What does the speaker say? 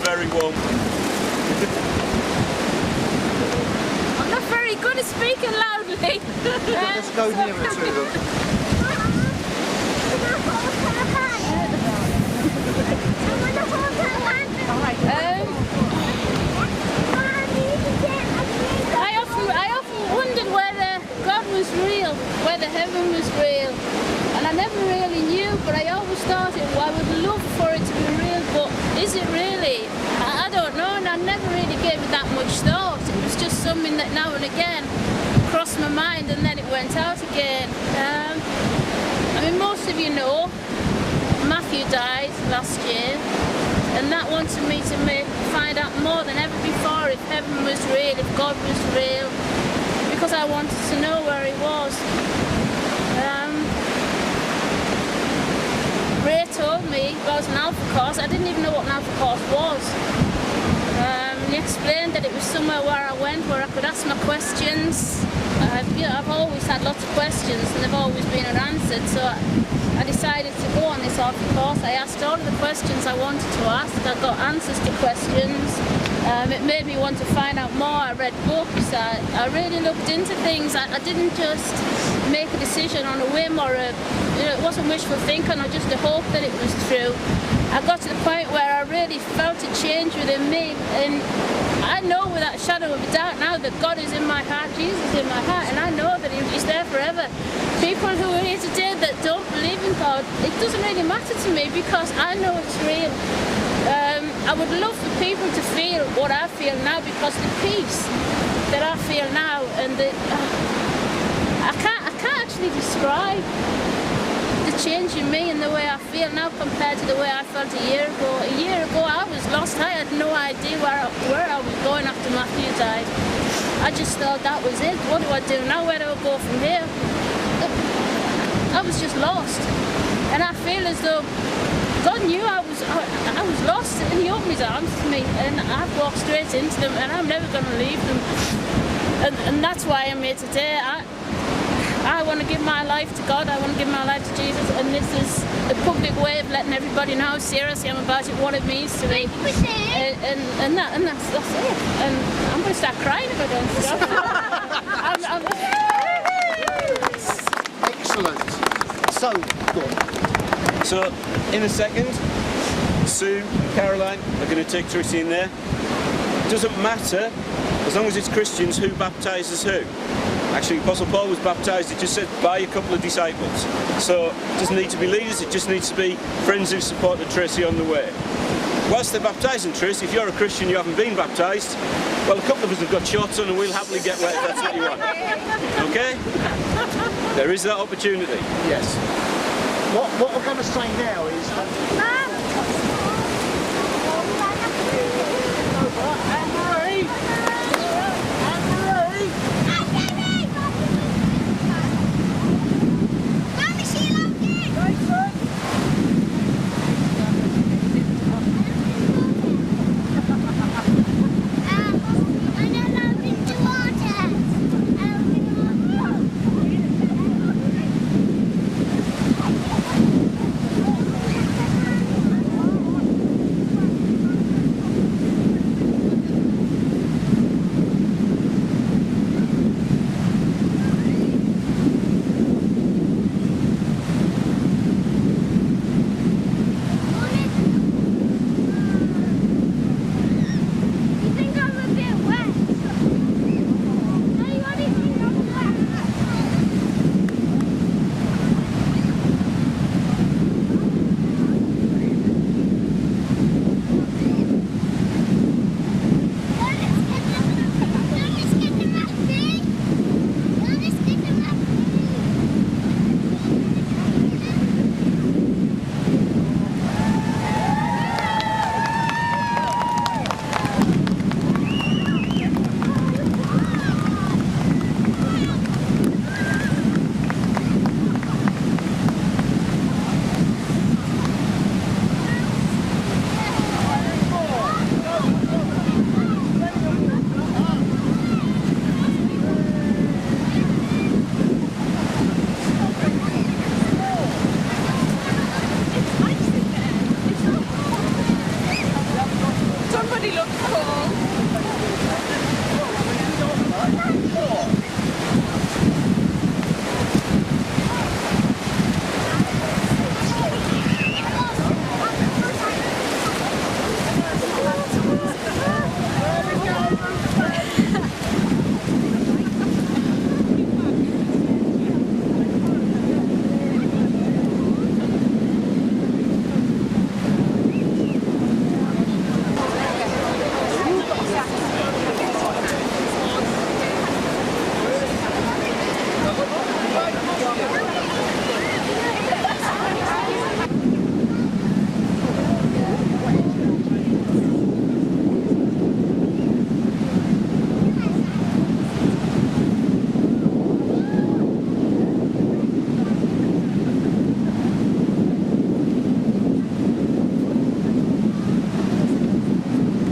very warm. I'm not very good at speaking loudly. Let's go nearer to them. I often wondered whether God was real, whether heaven was real, and I never really knew, but I always thought I would love for it to be real, but is it really? I don't know, and I never really gave it that much thought. It was just something that now and again crossed my mind, and then it went out again. I mean, most of you know, Matthew died last year, and that wanted me to find out more than ever before if heaven was real, if God was real, because I wanted to know where he was. Ray told me about an alpha course. I didn't even know what an alpha course was. He explained that it was somewhere where I went where I could ask my questions. I've always had lots of questions and they've always been unanswered, so I decided to go on this alpha course. I asked all of the questions I wanted to ask. I got answers to questions. It made me want to find out more. I read books. I really looked into things. I didn't just make a decision on a whim or it wasn't wishful thinking or just a hope that it was true. I got to the point where I really felt a change within me, and I know without a shadow of a doubt now that God is in my heart, Jesus is in my heart, and I know that he's there forever. People who are here today that don't believe in God, it doesn't really matter to me because I know it's real. I would love for people to feel what I feel now, because the peace that I feel now, and I can't actually describe the change in me and the way I feel now compared to the way I felt a year ago. A year ago I was lost. I had no idea where I was going after Matthew died. I just thought that was it. What do I do now? Where do I go from here? I was just lost. And I feel as though God knew I was lost, and he opened his arms to me, and I've walked straight into them, and I'm never going to leave them. And that's why I'm here today. I want to give my life to God, I want to give my life to Jesus, and this is a public way of letting everybody know how serious I am about it, what it means to me. And that's it. And I'm going to start crying if I don't stop. Excellent. So, go on. So, in a second, Sue and Caroline are going to take Tracy in there. It doesn't matter, as long as it's Christians, who baptises who. Actually, Apostle Paul was baptised, it just said, by a couple of disciples. So, it doesn't need to be leaders, it just needs to be friends who supported Tracy on the way. Whilst they're baptising Tracy, if you're a Christian you haven't been baptised, well, a couple of us have got shorts on and we'll happily get wet if that's what you want. Okay? There is that opportunity. Yes. What we're going to say now is